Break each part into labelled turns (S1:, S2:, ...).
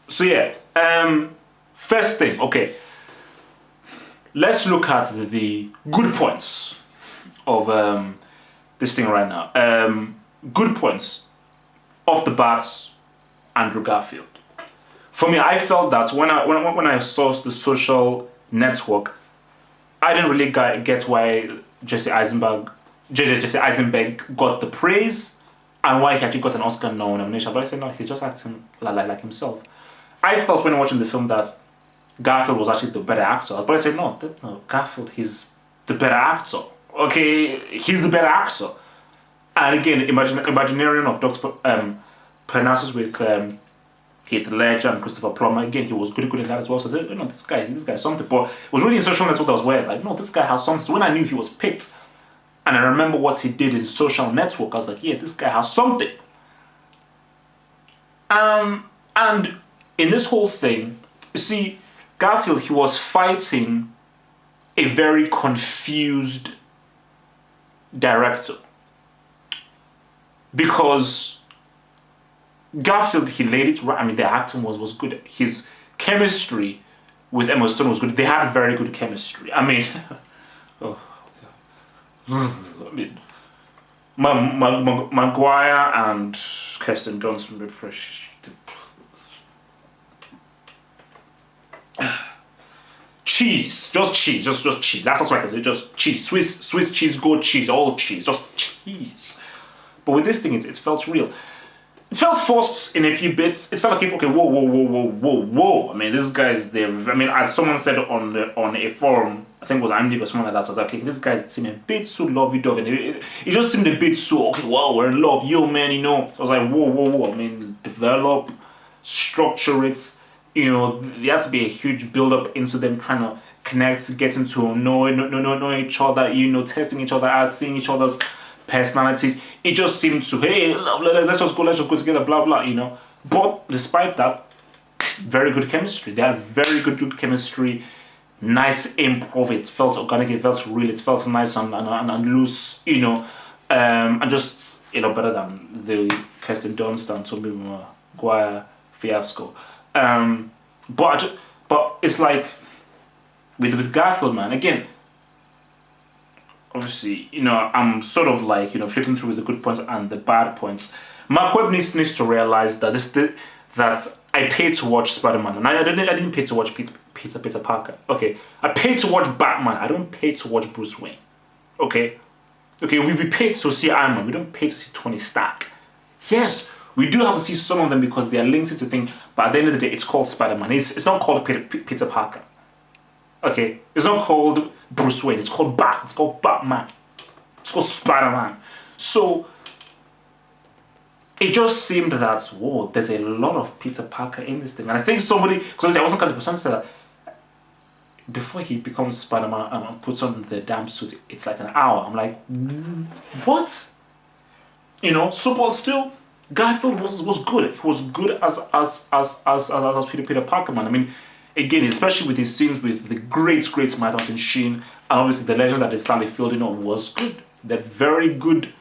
S1: So yeah, first thing, okay, let's look at the good points of this thing right now. Good points off the bat, Andrew Garfield. For me, I felt that when I saw the Social Network, I didn't really get why Jesse Eisenberg got the praise and why he actually got an Oscar nomination. But I said no, he's just acting like himself. I felt when watching the film that Garfield was actually the better actor. But I said no, Garfield, he's the better actor. Okay, he's the better actor. And again, Imaginarium of Dr. Parnassus with Heath Ledger and Christopher Plummer. Again, he was good in that as well. So this guy's something. But it was really in Social Network that was where it's like, no, this guy has something. So when I knew he was picked, and I remember what he did in Social Network, I was like, yeah, this guy has something. And in this whole thing, you see, Garfield, he was fighting a very confused director. Because Garfield, he laid it right. I mean, the acting was good. His chemistry with Emma Stone was good. They had very good chemistry. I mean, Maguire and Kirsten Dunst were precious. Cheese, just cheese. That's what I can say. Just cheese, Swiss cheese, goat cheese, all cheese, just cheese. But with this thing, it felt real. It felt forced in a few bits. It felt like, okay, whoa. I mean, this guy's there. I mean, as someone said on a forum, I think it was IMDb or something like that, so I was like, okay, this guy seemed a bit too lovey-dovey. It just seemed a bit too, okay, wow, we're in love. Yo, man, I was like, whoa. I mean, develop, structure it. There has to be a huge build-up into them trying to connect, getting to know each other, testing each other out, seeing each other's personalities. It just seemed to, hey, let's just go together, blah blah. But despite that, very good chemistry. They had very good chemistry. Nice improv. It felt organic. It felt real. It felt nice and loose. And just better than the Kirsten Dunst and Tobey Maguire fiasco. But it's like with Garfield, man. Again, obviously, I'm sort of like, flipping through the good points and the bad points. Mark Webb needs to realize that that I paid to watch Spider-Man, and I didn't pay to watch Peter Parker. Okay, I paid to watch Batman. I don't pay to watch Bruce Wayne. Okay, we paid to see Iron Man. We don't pay to see Tony Stark. Yes, we do have to see some of them because they are linked to things. But at the end of the day, it's called Spider-Man. It's not called Peter Parker. Okay, it's not called Bruce Wayne. It's called It's called Batman. It's called Spider-Man. So it just seemed that there's a lot of Peter Parker in this thing, and I think somebody, because I wasn't kind of said that before he becomes Spider-Man and puts on the damn suit, it's like an hour. I'm like, what? So but still, Garfield was good. He was good as Peter Parker, man. I mean, again, especially with his scenes with the great Martin Sheen, and obviously the legend that is Sally Field, was good. They're very good.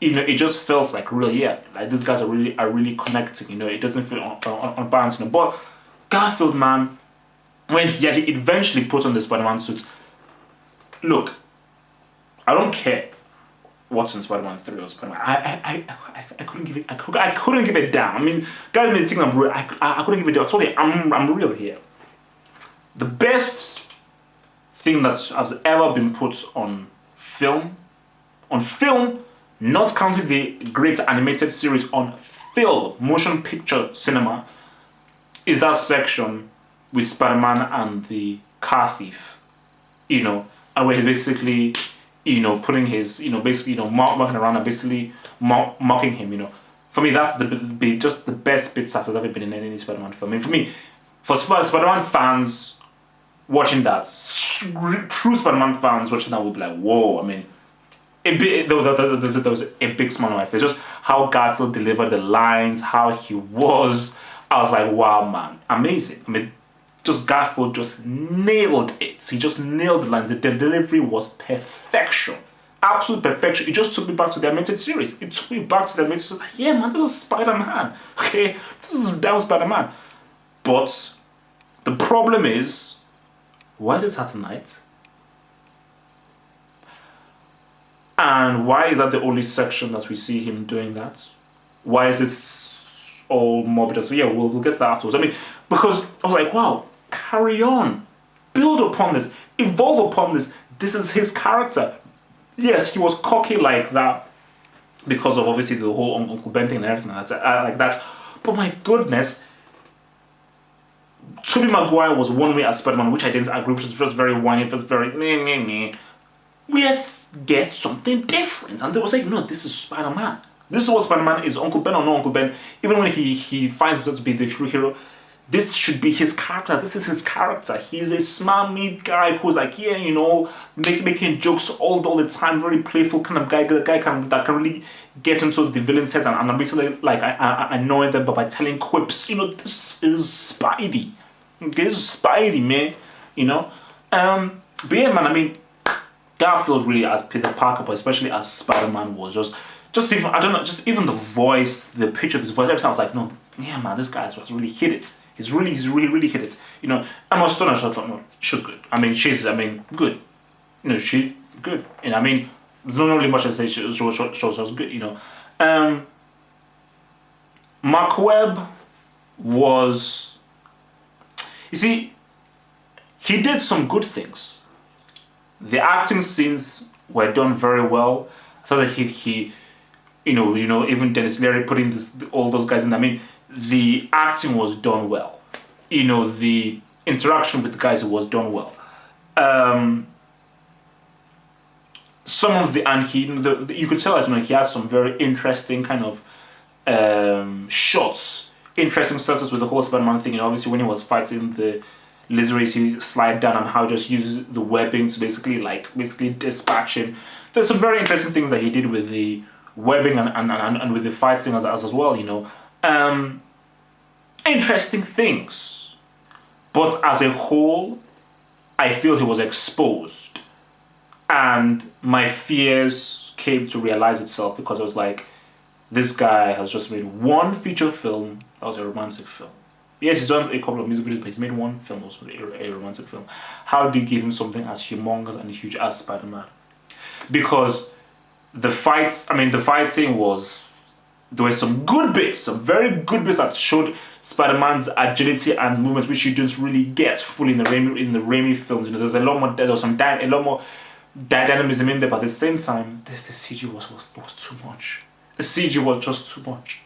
S1: It just felt like really, like these guys are really connecting. It doesn't feel unbalanced. But Garfield, man, when he actually eventually put on the Spider-Man suit, look, I don't care what's in Spider-Man 3 or Spider-Man. I couldn't give it. I couldn't give it down. I mean, guys may think I'm real. I couldn't give it down. I told you, I'm real here. The best thing that has ever been put on film, not counting the great animated series on film, motion picture cinema, is that section with Spider-Man and the car thief, and where he's basically, putting his, basically, walking around and basically mocking him, For me, that's just the best bit that has ever been in any Spider-Man film. I mean, for me, for Spider-Man fans watching that, true Spider-Man fans watching that would be like, whoa, I mean, there was a big smile on my face. Just how Garfield delivered the lines, how he was. I was like, wow, man, amazing. I mean, just Garfield just nailed it. He just nailed the lines. The delivery was perfection. Absolute perfection. It just took me back to the animated series. It took me back to the animated series. Yeah, man, this is Spider-Man. Okay, this is damn Spider-Man. But the problem is, why is it Saturday night? And why is that the only section that we see him doing that? Why is it all morbid? So yeah, we'll get to that afterwards. I mean, because I was like, wow, carry on. Build upon this. Evolve upon this. This is his character. Yes, he was cocky like that because of obviously the whole Uncle Ben thing and everything like that. But my goodness, Tobey Maguire was one way as Spider-Man, which I didn't agree, which was just very whiny, just very meh. Let's get something different. And they were saying, no, this is Spider-Man. This is what Spider-Man is, Uncle Ben or no Uncle Ben. Even when he finds himself to be the true hero, this should be his character. This is his character. He's a smarmy guy who's like, yeah, you know, making jokes all the time, very playful kind of guy. The guy that can really get into the villain's heads and basically like annoy them by telling quips. You know, this is Spidey. Okay, this is Spidey, man. You know, but yeah, man. I mean, Garfield really as Peter Parker, but especially as Spider-Man was just even, I don't know, just even the voice, the pitch of his voice, everything. I was like, no, yeah, man, this guy's just really hit it. He's really hit it. You know, Emma Stone, I thought, no, she was good. I mean, good. You know, she good. And I mean, there's not really much to say. She was good. You know, Mark Webb was, you see, he did some good things. The acting scenes were done very well. I thought that he you know, even Dennis Leary putting all those guys in. I mean, the acting was done well. You know, the interaction with the guys was done well. Some of the, and you could tell that, you know, he has some very interesting kind of shots, interesting setups with the whole Spider-Man thing. You know, obviously when he was fighting the lizards, he slide down and how he just uses the webbing to basically dispatch him. There's some very interesting things that he did with the webbing and with the fighting as well, you know. Interesting things. But as a whole, I feel he was exposed. And my fears came to realize itself because I was like, this guy has just made one feature film that was a romantic film. Yes, he's done a couple of music videos, but he's made one film that was a romantic film. How do you give him something as humongous and huge as Spider-Man? Because the fight scene was, there were some good bits, some very good bits that showed Spider-Man's agility and movement, which you don't really get fully in the Raimi films. You know, there's a lot more dynamism in there, but at the same time, the CG was too much. The CG was just too much.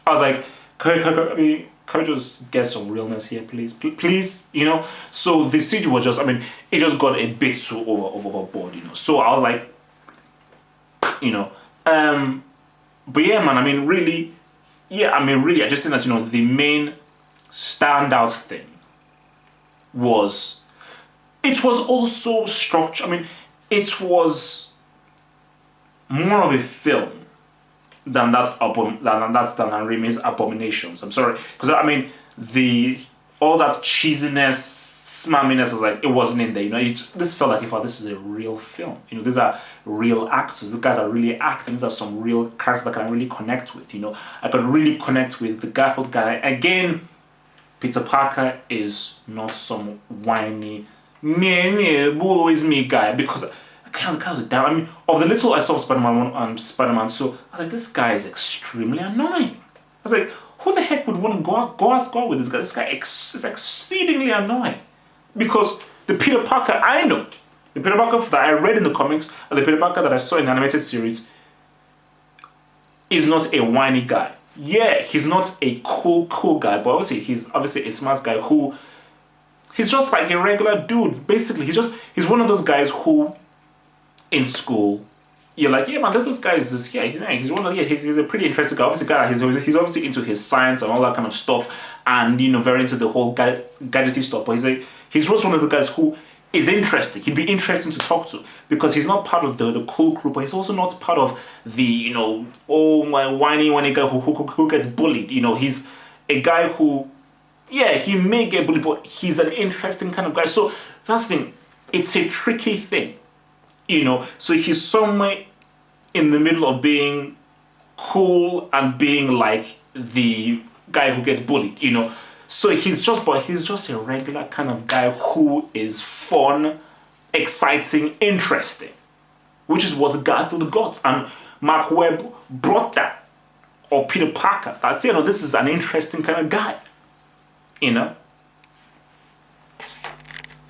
S1: I was like, can we just get some realness here, please? Please, you know? So the CG was just, I mean, it just got a bit too overboard, you know? So I was like, you know, but yeah, man, I mean, really, I just think that, you know, the main standout thing was, it was also structure. I mean, it was more of a film than Raimi's Abominations. I'm sorry, because I mean, all that cheesiness, smarminess is like, it wasn't in there. You know, this felt like, this is a real film. You know, these are real actors. The guys are really acting. These are some real characters that I can really connect with. You know, I could really connect with the Garfield guy. Again, Peter Parker is not some whiny always me guy, because I kind of was down. I mean, of the little I saw Spider-Man 1 and Spider-Man 2, I was like, this guy is extremely annoying. I was like, who the heck would want to go out with this guy? This guy is exceedingly annoying. Because the Peter Parker I know, the Peter Parker that I read in the comics, and the Peter Parker that I saw in the animated series, is not a whiny guy. Yeah, he's not a cool guy, but obviously he's a smart guy who, he's just like a regular dude. Basically, he's one of those guys who, in school, you're like, yeah, man, this guy is just, yeah, he's a pretty interesting guy. Obviously, he's obviously into his science and all that kind of stuff, and, you know, very into the whole gadgety stuff. But he's just one of the guys who is interesting. He'd be interesting to talk to because he's not part of the cool group, but he's also not part of the, you know, oh my whiny guy who gets bullied. You know, he's a guy who, yeah, he may get bullied, but he's an interesting kind of guy. So that's the thing. It's a tricky thing. You know, so he's somewhere in the middle of being cool and being like the guy who gets bullied, you know. So he's just a regular kind of guy who is fun, exciting, interesting, which is what Garfield got. And Mark Webb brought that, or Peter Parker. That's, this is an interesting kind of guy,